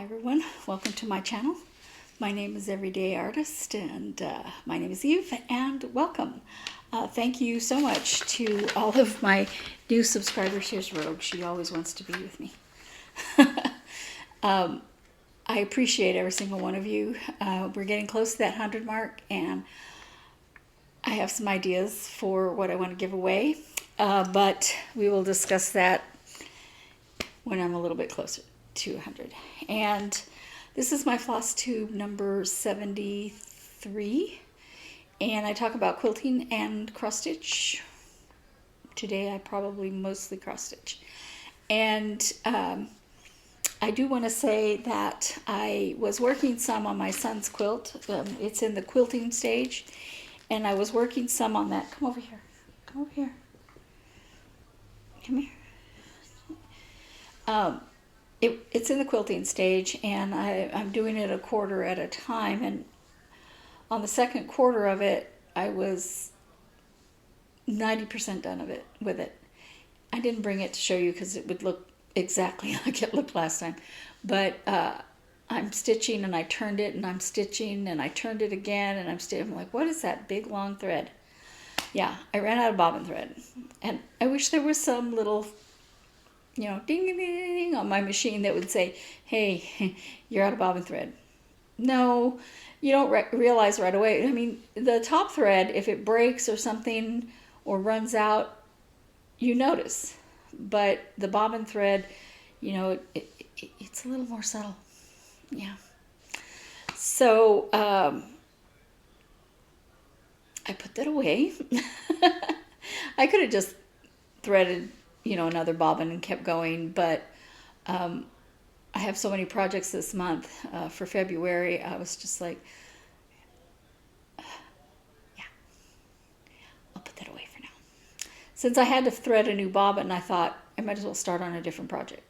Hi everyone, welcome to my channel. My name is Everyday Artist and my name is Eve, and welcome. Thank you so much to all of my new subscribers. Here's Rogue, she always wants to be with me. I appreciate every single one of you. We're getting close to that 100 mark, and I have some ideas for what I want to give away, but we will discuss that when I'm a little bit closer to 100. And this is my Flosstube number 73, and I talk about quilting and cross stitch. Today I probably mostly cross stitch. And I do want to say that I was working some on my son's quilt. It's in the quilting stage, and I was working some on that. Come over here. Come over here. Come here. It's in the quilting stage, and I'm doing it a quarter at a time, and on the second quarter of it I was 90% done with it. I didn't bring it to show you because it would look exactly like it looked last time, but I'm stitching, and I turned it, and I'm stitching, and I turned it again, and I'm like, what is that big long thread? Yeah, I ran out of bobbin thread, and I wish there was some little, you know, ding, ding, ding, ding on my machine that would say, hey, you're out of bobbin thread. No, you don't realize right away. I mean, the top thread, if it breaks or something or runs out, you notice. But the bobbin thread, you know, it's a little more subtle. Yeah. So I put that away. I could have just threaded, you know, another bobbin and kept going, but I have so many projects this month. For February, I was just like, yeah, I'll put that away for now. Since I had to thread a new bobbin, I thought I might as well start on a different project.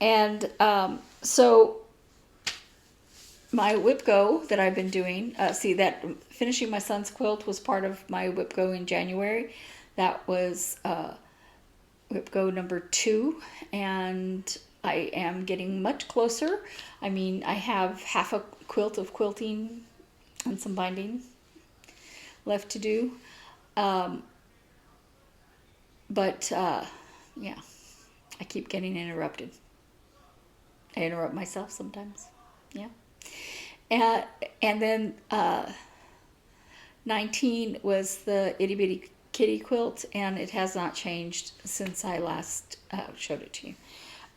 And so my whip go that I've been doing, see, that finishing my son's quilt was part of my whip go in January. That was whip go number 2, and I am getting much closer. I mean, I have half a quilt of quilting and some binding left to do. But yeah, I keep getting interrupted. I interrupt myself sometimes. Yeah. And then 19 was the itty bitty kitty quilt, and it has not changed since I last showed it to you.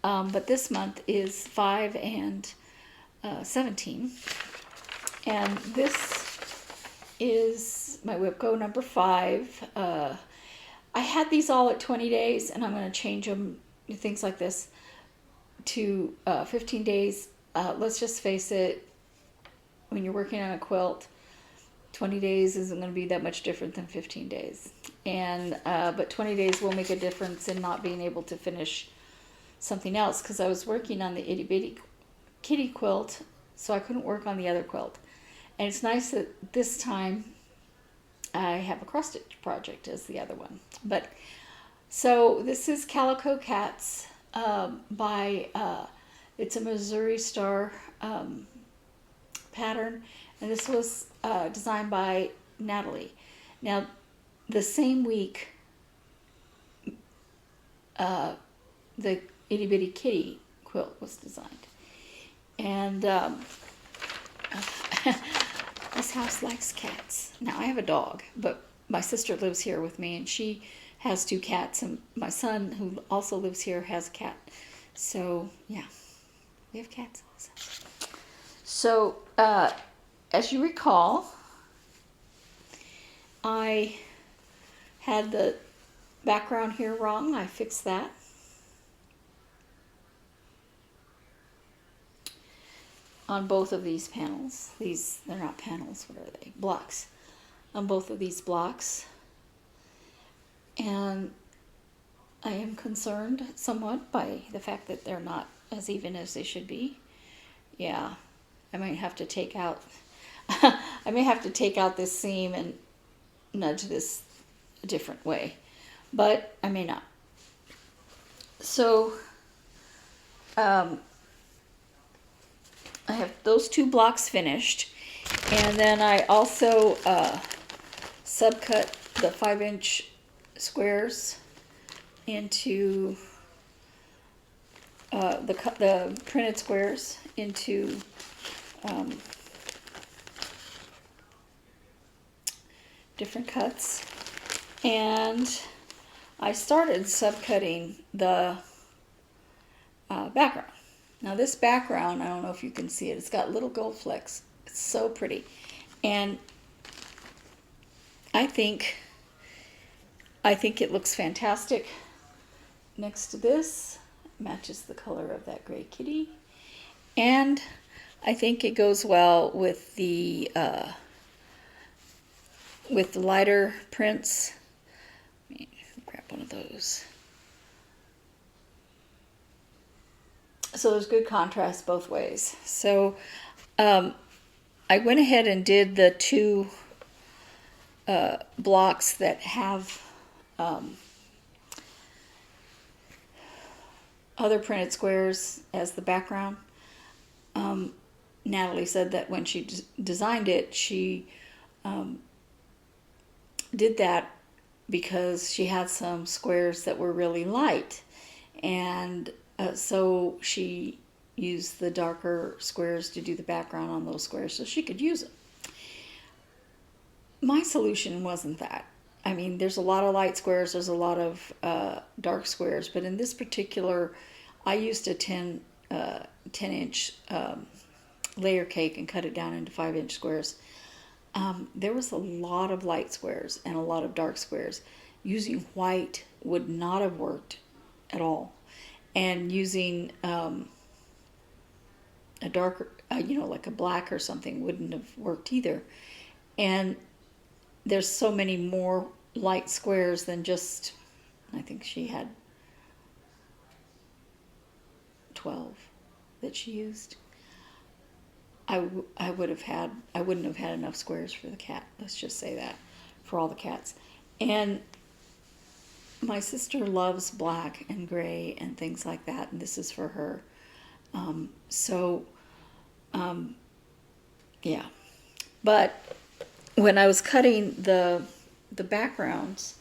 But this month is 5 and 17, and this is my whip go number 5. I had these all at 20 days, and I'm going to change them, things like this, to 15 days. Let's just face it, when you're working on a quilt, 20 days isn't going to be that much different than 15 days. And but 20 days will make a difference in not being able to finish something else, because I was working on the itty bitty kitty quilt, so I couldn't work on the other quilt. And it's nice that this time I have a cross stitch project as the other one. But so this is Calico Cats by it's a Missouri Star pattern, and this was designed by Natalie. Now, the same week, the itty bitty kitty quilt was designed, and this house likes cats. Now, I have a dog, but my sister lives here with me, and she has 2 cats, and my son, who also lives here, has a cat. So yeah, we have cats. So as you recall, I had the background here wrong. I fixed that. On both of these panels. They're not panels, what are they? Blocks. On both of these blocks. And I am concerned somewhat by the fact that they're not as even as they should be. Yeah, I might have to take out I may have to take out this seam and nudge this a different way, but I may not. So I have those 2 blocks finished, and then I also subcut the 5-inch squares into the printed squares into different cuts, and I started subcutting the background. Now this background, I don't know if you can see it, it's got little gold flecks. It's so pretty, and I think it looks fantastic next to this. Matches the color of that gray kitty, and I think it goes well with the lighter prints. Let me grab one of those. So there's good contrast both ways. So I went ahead and did the 2 blocks that have other printed squares as the background. Natalie said that when she designed it, she did that because she had some squares that were really light, and so she used the darker squares to do the background on those squares so she could use them. My solution wasn't that. I mean, there's a lot of light squares, there's a lot of dark squares, but in this particular, I used a 10-inch layer cake and cut it down into 5-inch squares. There was a lot of light squares and a lot of dark squares. Using white would not have worked at all. And using a darker, like a black or something wouldn't have worked either. And there's so many more light squares than just, I think she had 12 that she used. I wouldn't have had enough squares for the cat. Let's just say that, for all the cats. And my sister loves black and gray and things like that, and this is for her. Yeah. But when I was cutting the backgrounds,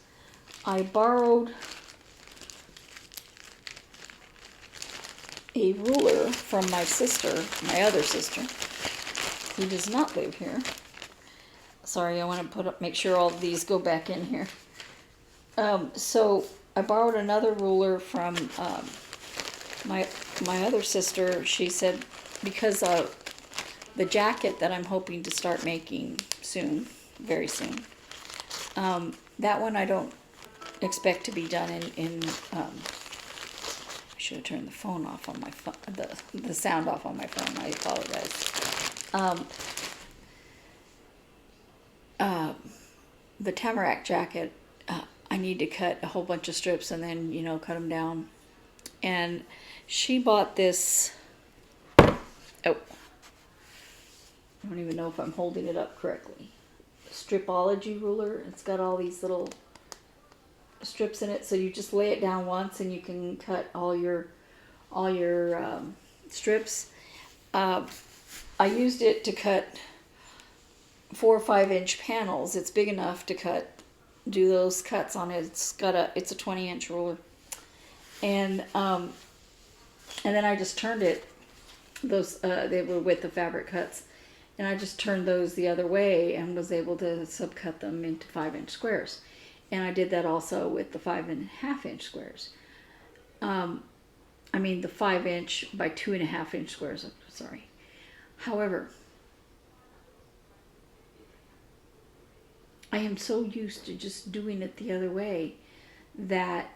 I borrowed a ruler from my sister, my other sister, who does not live here. Sorry, I want to make sure all of these go back in here. So I borrowed another ruler from my other sister. She said, because the jacket that I'm hoping to start making soon, very soon, that one I don't expect to be done in I should have turned the phone off on my phone, the sound off on my phone. I apologize. The tamarack jacket, I need to cut a whole bunch of strips and then, cut them down. And she bought this, I don't even know if I'm holding it up correctly. Stripology Ruler. It's got all these little strips in it, so you just lay it down once and you can cut all your strips. I used it to cut 4 or 5 inch panels. It's big enough to do those cuts on it. It's a 20-inch ruler, and then I just turned it. Those they were with the fabric cuts, and I just turned those the other way and was able to subcut them into 5-inch squares. And I did that also with the 5.5-inch squares. I mean the 5-inch by 2.5-inch squares. Sorry. However, I am so used to just doing it the other way that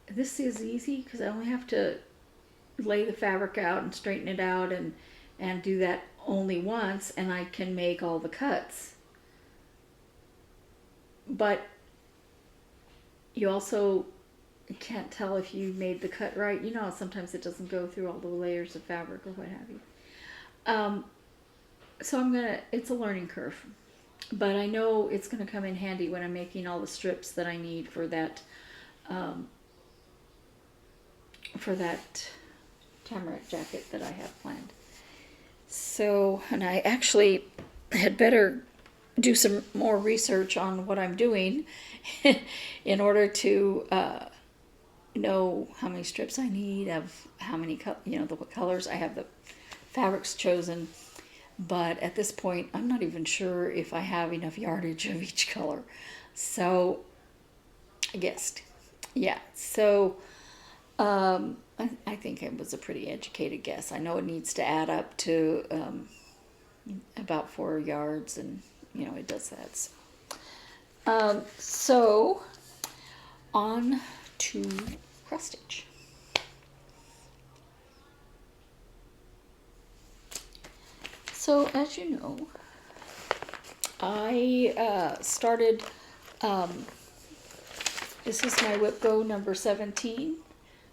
this is easy because I only have to lay the fabric out and straighten it out and do that only once, and I can make all the cuts. But you also can't tell if you made the cut right. Sometimes it doesn't go through all the layers of fabric or what have you. So it's a learning curve, but I know it's gonna come in handy when I'm making all the strips that I need for that tamarack jacket that I have planned. So, and I actually had better do some more research on what I'm doing in order to know how many strips I need, of how many, the colors. I have the fabrics chosen, but at this point I'm not even sure if I have enough yardage of each color. So I guessed. Yeah, so I think it was a pretty educated guess. I know it needs to add up to about 4 yards, and it does that. So on to cross stitch. So as you know, I started, this is my Whip Go number 17,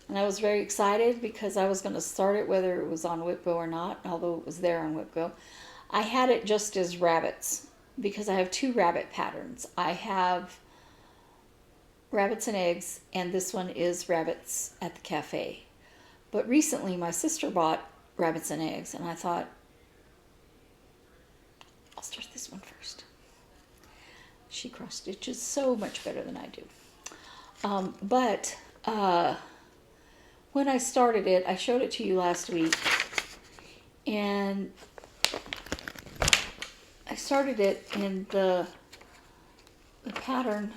and I was very excited because I was going to start it whether it was on Whip Go or not, although it was there on Whip Go. I had it just as rabbits because I have 2 rabbit patterns. I have rabbits and eggs, and this one is rabbits at the cafe. But recently my sister bought rabbits and eggs, and I thought, I'll start this one first. She cross stitches so much better than I do. But when I started it, I showed it to you last week, and I started it in the pattern.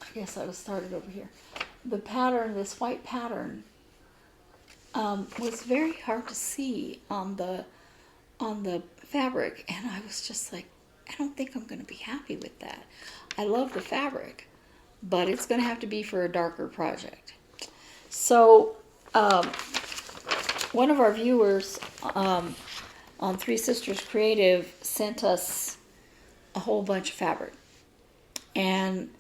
I guess I was started over here. The pattern, this white pattern, was very hard to see on the fabric, and I was just like, I don't think I'm going to be happy with that. I love the fabric, but it's going to have to be for a darker project. So one of our viewers on Three Sisters Creative sent us a whole bunch of fabric, and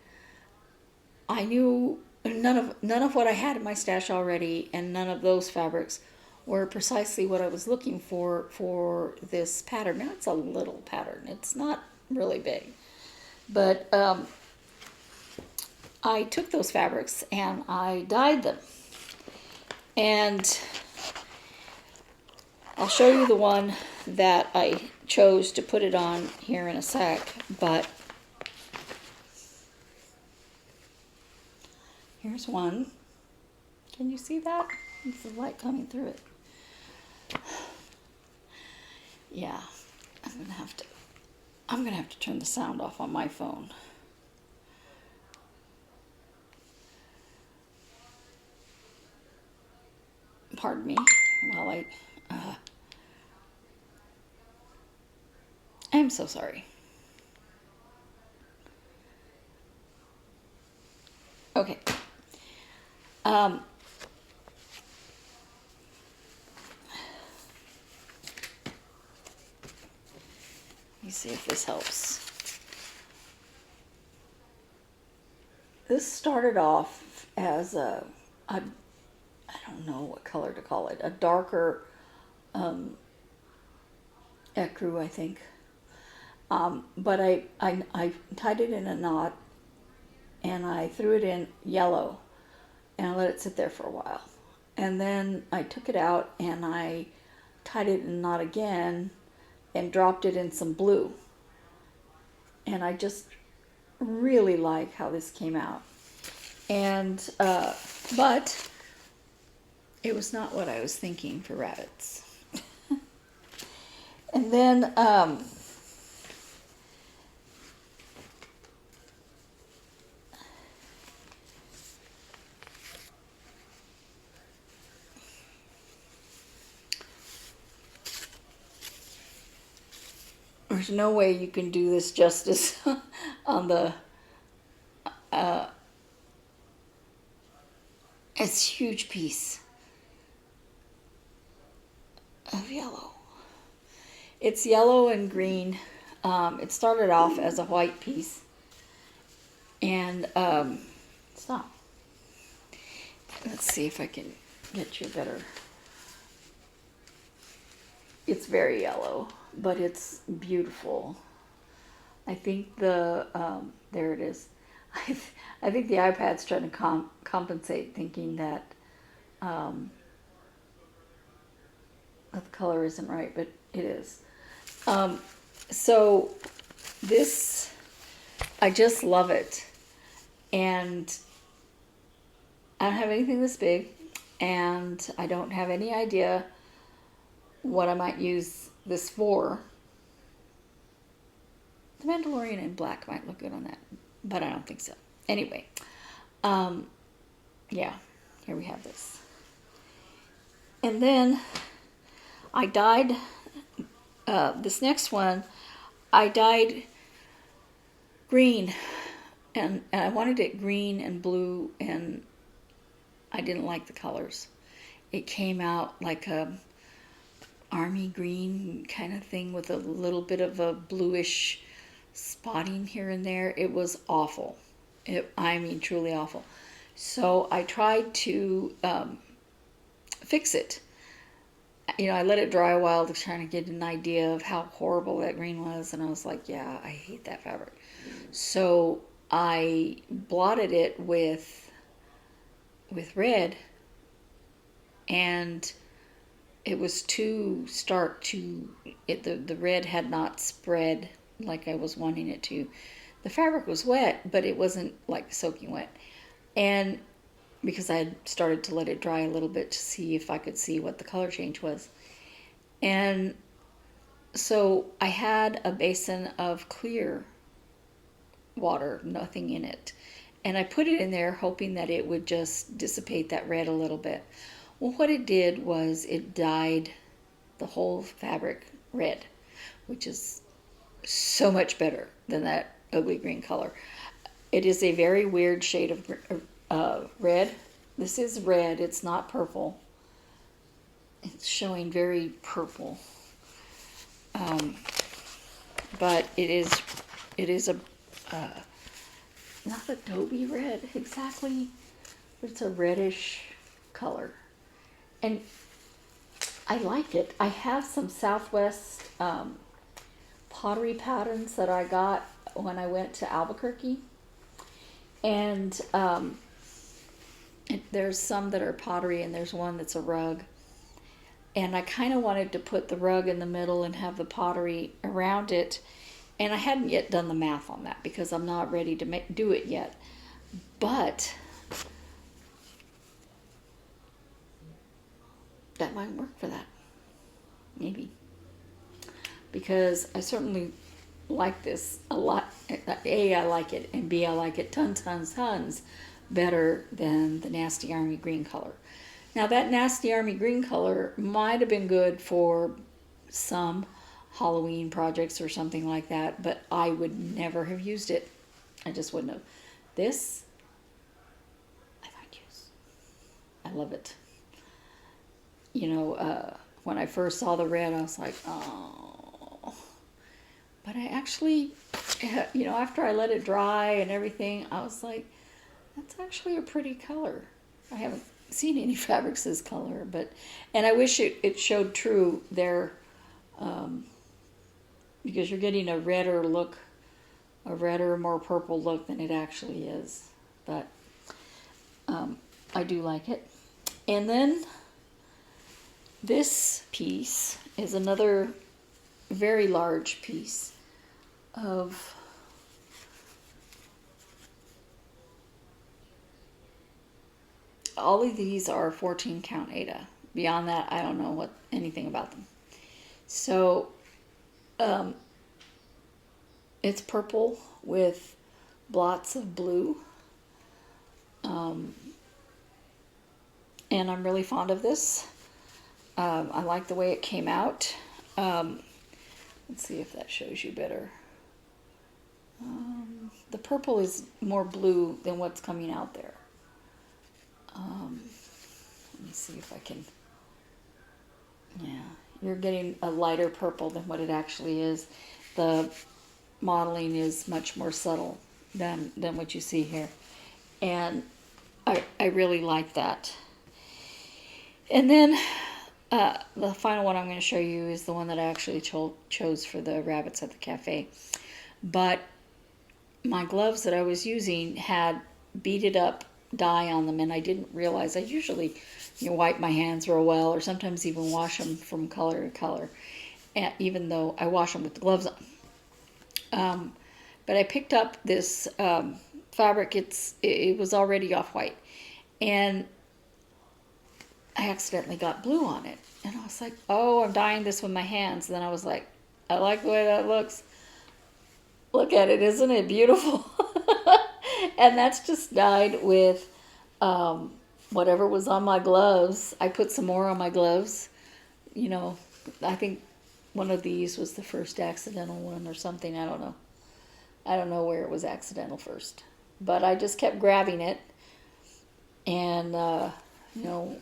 I knew none of what I had in my stash already, and none of those fabrics were precisely what I was looking for this pattern. Now it's a little pattern. It's not really big, but I took those fabrics and I dyed them, and I'll show you the one that I chose to put it on here in a sec, but here's one. Can you see that? It's the light coming through it. Yeah, I'm gonna have to turn the sound off on my phone. Pardon me while I'm so sorry. Okay. Let me see if this helps. This started off as I don't know what color to call it, a darker ecru, I think. But I tied it in a knot, and I threw it in yellow, and I let it sit there for a while. And then I took it out and I tied it in a knot again and dropped it in some blue. And I just really like how this came out. And, but it was not what I was thinking for rabbits. And then, there's no way you can do this justice on the, it's a huge piece of yellow. It's yellow and green. It started off as a white piece, and stop. Let's see if I can get you better. It's very yellow, but it's beautiful. I think the there it is. I think the iPad's trying to compensate, thinking that The color isn't right, but it is. So this, I just love it. And I don't have anything this big, and I don't have any idea what I might use this for. The Mandalorian in black might look good on that, but I don't think so. Anyway, yeah, here we have this. And then I dyed, this next one, I dyed green, and I wanted it green and blue, and I didn't like the colors. It came out like a army green kind of thing with a little bit of a bluish spotting here and there. It was awful. I mean, truly awful. So I tried to fix it. You know, I let it dry a while to try to get an idea of how horrible that green was, and I was like, yeah, I hate that fabric. So I blotted it with red, and it was too stark the red had not spread like I was wanting it to. The fabric was wet, but it wasn't like soaking wet. And because I had started to let it dry a little bit to see if I could see what the color change was. And so I had a basin of clear water, nothing in it. And I put it in there hoping that it would just dissipate that red a little bit. Well, what it did was it dyed the whole fabric red, which is so much better than that ugly green color. It is a very weird shade of red. This is red, it's not purple. It's showing very purple. But it is a, not adobe red exactly, but it's a reddish color. And I like it. I have some Southwest pottery patterns that I got when I went to Albuquerque. And there's some that are pottery, and there's one that's a rug. And I kind of wanted to put the rug in the middle and have the pottery around it. And I hadn't yet done the math on that because I'm not ready to do it yet. But that might work for that. Maybe. Because I certainly like this a lot. A, I like it, and B, I like it tons better than the Nasty Army Green color. Now that Nasty Army Green color might have been good for some Halloween projects or something like that, but I would never have used it. I just wouldn't have. This, I might use. I love it. You know, when I first saw the red, I was like, oh. But I actually, you know, after I let it dry and everything, I was like, that's actually a pretty color. I haven't seen any fabrics this color, but, and I wish it showed true there, because you're getting a redder look, a redder, more purple look than it actually is. But I do like it. And then this piece is another very large piece of all of these are 14 count Aida. Beyond that, I don't know anything about them. So it's purple with blots of blue. And I'm really fond of this. I like the way it came out. Let's see if that shows you better. The purple is more blue than what's coming out there. Let me see if I can. Yeah, you're getting a lighter purple than what it actually is. The modeling is much more subtle than what you see here. And I really like that. And then the final one I'm going to show you is the one that I actually chose for the rabbits at the cafe. But my gloves that I was using had beaded up dye on them, and I didn't realize. I usually, wipe my hands real well, or sometimes even wash them from color to color, and even though I wash them with the gloves on. But I picked up this fabric. It was already off-white, and I accidentally got blue on it. And I was like, oh, I'm dyeing this with my hands. And then I was like, I like the way that looks. Look at it, isn't it beautiful? And that's just dyed with whatever was on my gloves. I put some more on my gloves. I think one of these was the first accidental one or something. I don't know. I don't know where it was accidental first. But I just kept grabbing it. And,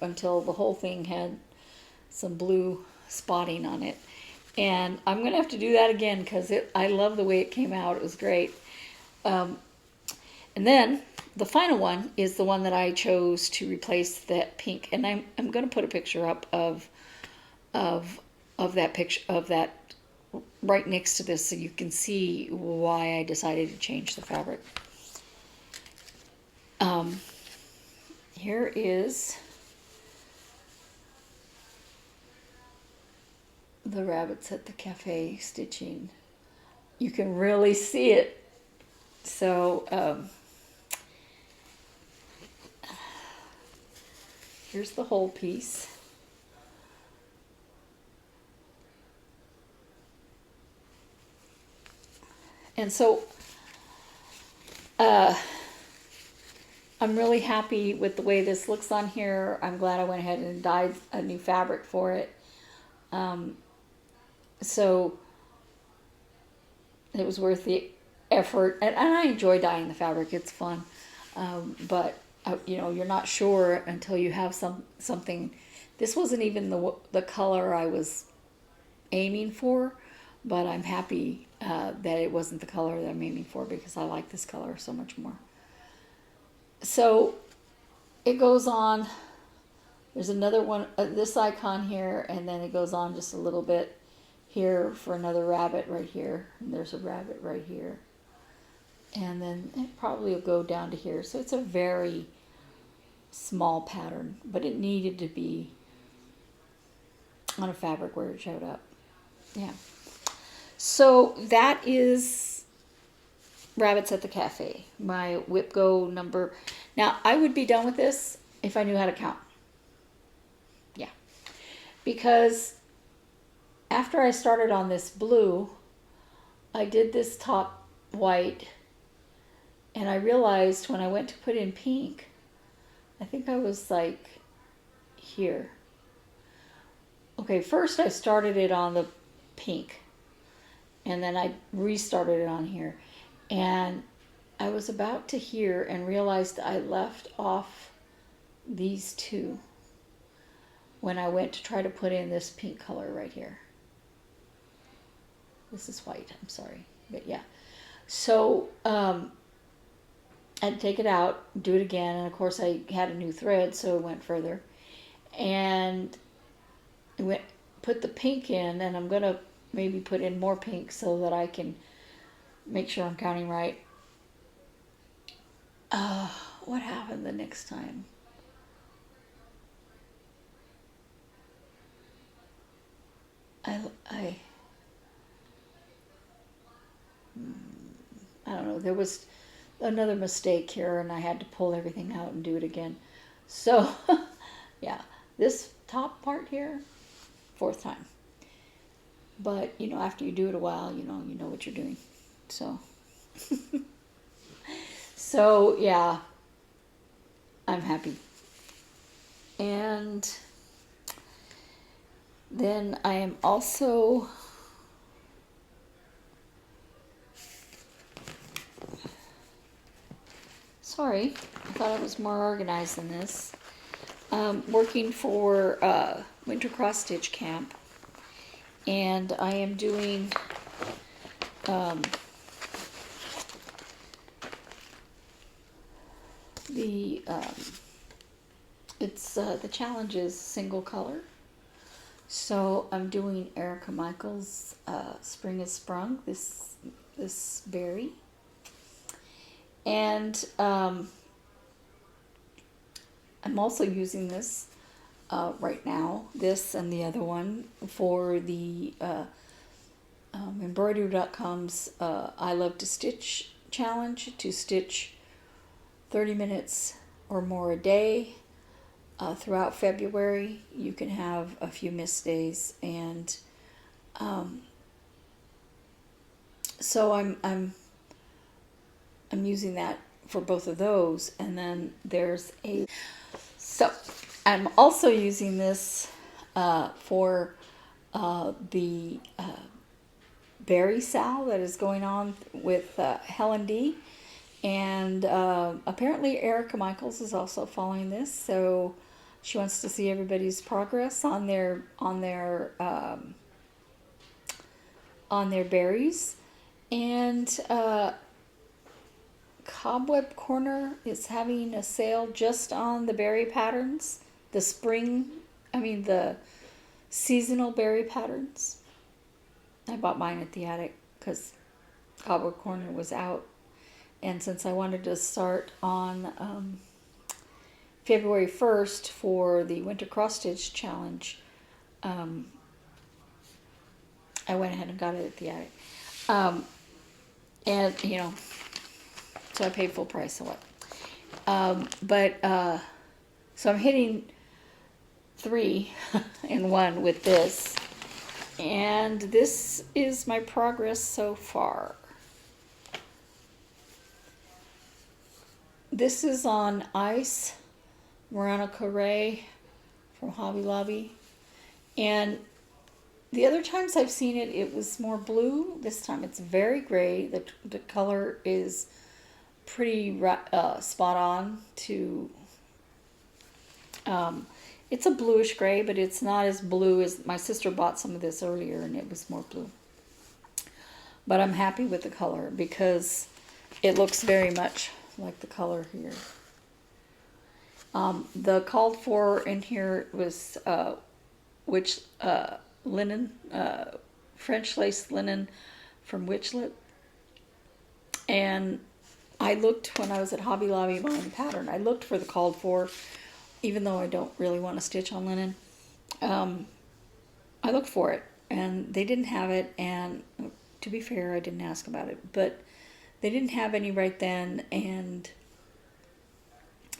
until the whole thing had some blue spotting on it. And I'm going to have to do that again because I love the way it came out. It was great. And then the final one is the one that I chose to replace that pink. And I'm going to put a picture up of that picture of that right next to this so you can see why I decided to change the fabric. Here is the rabbits at the cafe stitching. You can really see it. So here's the whole piece. And so I'm really happy with the way this looks on here. I'm glad I went ahead and dyed a new fabric for it. So it was worth the effort. And I enjoy dyeing the fabric. It's fun. But, you're not sure until you have something. This wasn't even the color I was aiming for, but I'm happy that it wasn't the color that I'm aiming for because I like this color so much more. So it goes on. There's another one, this icon here, and then it goes on just a little bit here for another rabbit right here. And there's a rabbit right here. And then it probably will go down to here. So it's a very small pattern, but it needed to be on a fabric where it showed up. Yeah. So that is Rabbits at the Cafe, my Whip Go number. Now, I would be done with this if I knew how to count. Yeah. Because after I started on this blue, I did this top white, and I realized when I went to put in pink, I think I was like here. Okay, first I started it on the pink, and then I restarted it on here. And I was about to here and realized I left off these two when I went to try to put in this pink color right here. This is white, I'm sorry, but yeah. So I'd take it out, do it again, and of course I had a new thread, so it went further. And put the pink in, and I'm gonna maybe put in more pink so that I can make sure I'm counting right. What happened the next time? I don't know. There was another mistake here, and I had to pull everything out and do it again. So, yeah, this top part here, 4th time. But, after you do it a while, you know what you're doing. So, so yeah, I'm happy. And then I am also, sorry, I thought I was more organized than this. Working for WinterCrossStitchCamp, and I am doing the challenge is single color. So I'm doing Erica Michaels' Spring is Sprung, this berry. And I'm also using this right now, this and the other one, for the embroidery.com's I Love to Stitch challenge, to stitch 30 minutes or more a day throughout February. You can have a few missed days, and so I'm using that for both of those. And then there's so I'm also using this for the Berry Sal that is going on with Helen D. And apparently Erica Michaels is also following this, so she wants to see everybody's progress on their berries. And Cobweb Corner is having a sale just on the berry patterns, the seasonal berry patterns. I bought mine at the attic because Cobweb Corner was out. And since I wanted to start on February 1st for the Winter Cross Stitch Challenge, I went ahead and got it at the attic. And, you know, so I paid full price, so what? So I'm hitting 3 in 1 with this. And this is my progress so far. This is on ice, Murano Correa from Hobby Lobby. And the other times I've seen it, it was more blue. This time it's very gray. The color is pretty spot on to... it's a bluish gray, but it's not as blue as... My sister bought some of this earlier and it was more blue. But I'm happy with the color because it looks very much like the color here. The called for in here was linen, French lace linen from Witchlet. And I looked when I was at Hobby Lobby buying the pattern. I looked for the called for, even though I don't really want to stitch on linen. I looked for it and they didn't have it. And to be fair, I didn't ask about it, but they didn't have any right then, and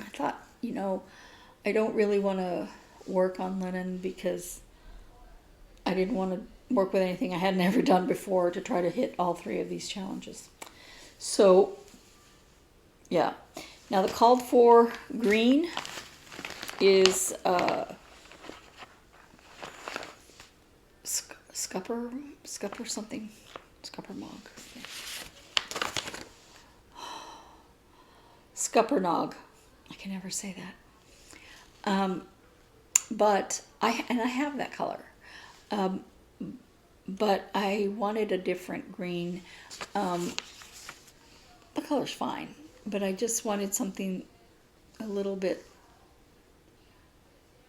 I thought, you know, I don't really want to work on linen because I didn't want to work with anything I had never done before to try to hit all 3 of these challenges. So, yeah. Now the called for green is Scupper something, Scupper Mog. Scuppernog. I can never say that. But I have that color. But I wanted a different green. The color's fine, but I just wanted something a little bit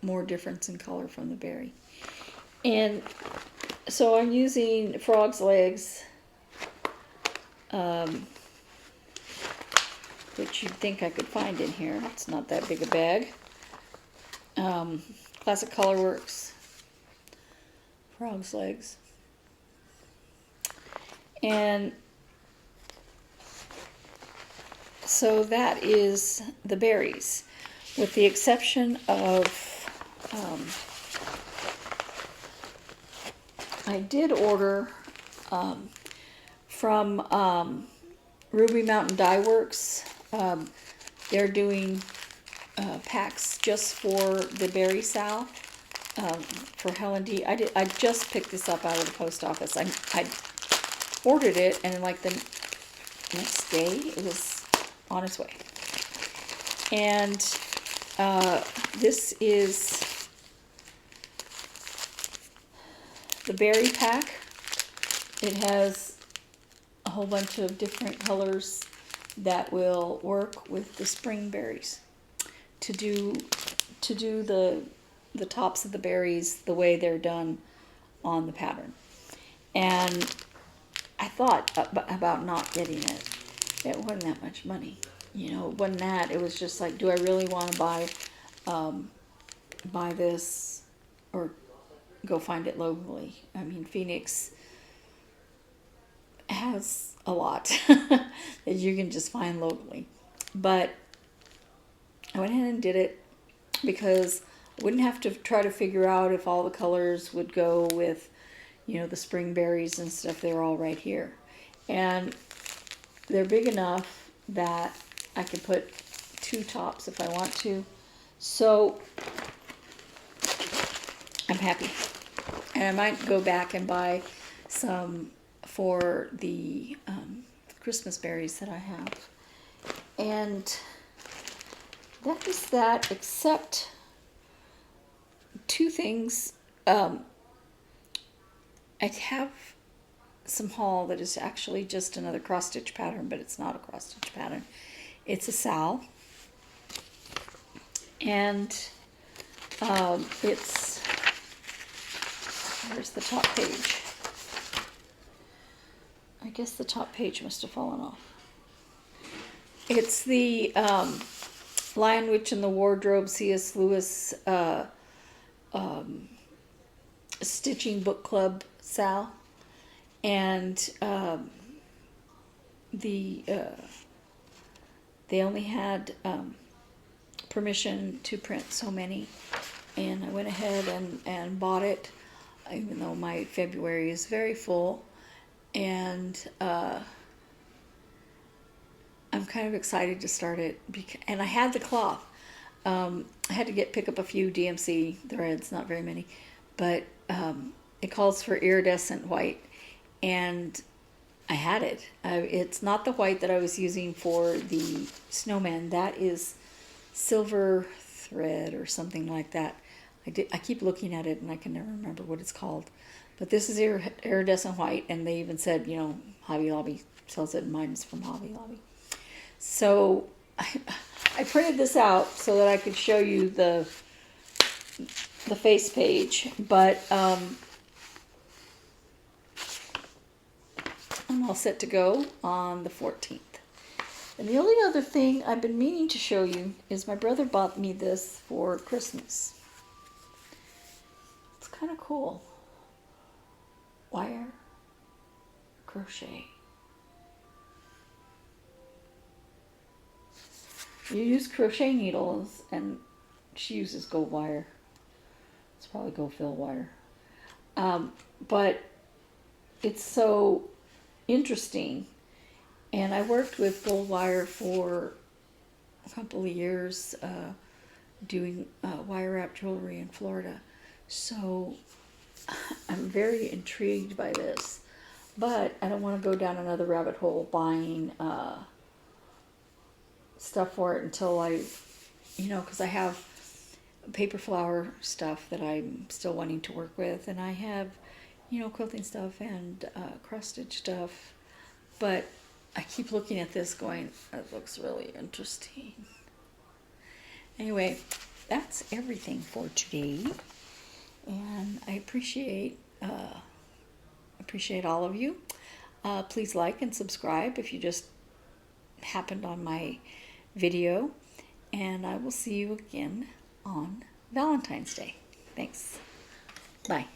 more difference in color from the berry. And so I'm using Frog's Legs, which you'd think I could find in here. It's not that big a bag. Classic Colorworks, Frog's Legs. And so that is the berries, with the exception of, I did order from Ruby Mountain Dye Works. They're doing packs just for the Berry Sal for Helen D. I just picked this up out of the post office. I ordered it, and like the next day it was on its way. And this is the berry pack. It has a whole bunch of different colors that will work with the spring berries to do the tops of the berries the way they're done on the pattern. And I thought about not getting it. It wasn't that much money. You know, it wasn't that. It was just like, do I really want to buy buy this or go find it locally. I mean, Phoenix has a lot that you can just find locally. But I went ahead and did it because I wouldn't have to try to figure out if all the colors would go with, you know, the spring berries and stuff. They're all right here. And they're big enough that I can put 2 tops if I want to. So I'm happy. And I might go back and buy some for the Christmas berries that I have. And that is that, except 2 things. I have some haul that is actually just another cross stitch pattern, but it's not a cross stitch pattern. It's a sal. And it's, where's the top page? I guess the top page must have fallen off. It's the Lion, Witch, and the Wardrobe C.S. Lewis Stitching Book Club Sal. And they only had permission to print so many. And I went ahead and bought it, even though my February is very full. And I'm kind of excited to start it. And I had the cloth. I had to pick up a few DMC threads, not very many. But it calls for iridescent white. And I had it. It's not the white that I was using for the snowman. That is silver thread or something like that. I keep looking at it and I can never remember what it's called. But this is iridescent white, and they even said, you know, Hobby Lobby sells it, and mine is from Hobby Lobby. So I printed this out so that I could show you the face page, but I'm all set to go on the 14th. And the only other thing I've been meaning to show you is my brother bought me this for Christmas. It's kind of cool. Wire crochet. You use crochet needles, and she uses gold wire. It's probably gold fill wire. But it's so interesting. And I worked with gold wire for a couple of years doing wire wrap jewelry in Florida. So I'm very intrigued by this. But I don't want to go down another rabbit hole buying stuff for it until I, you know, because I have paper flower stuff that I'm still wanting to work with. And I have, you know, quilting stuff and cross-stitch stuff. But I keep looking at this going, that looks really interesting. Anyway, that's everything for today. And I appreciate all of you. Please like and subscribe if you just happened on my video. And I will see you again on Valentine's Day. Thanks. Bye.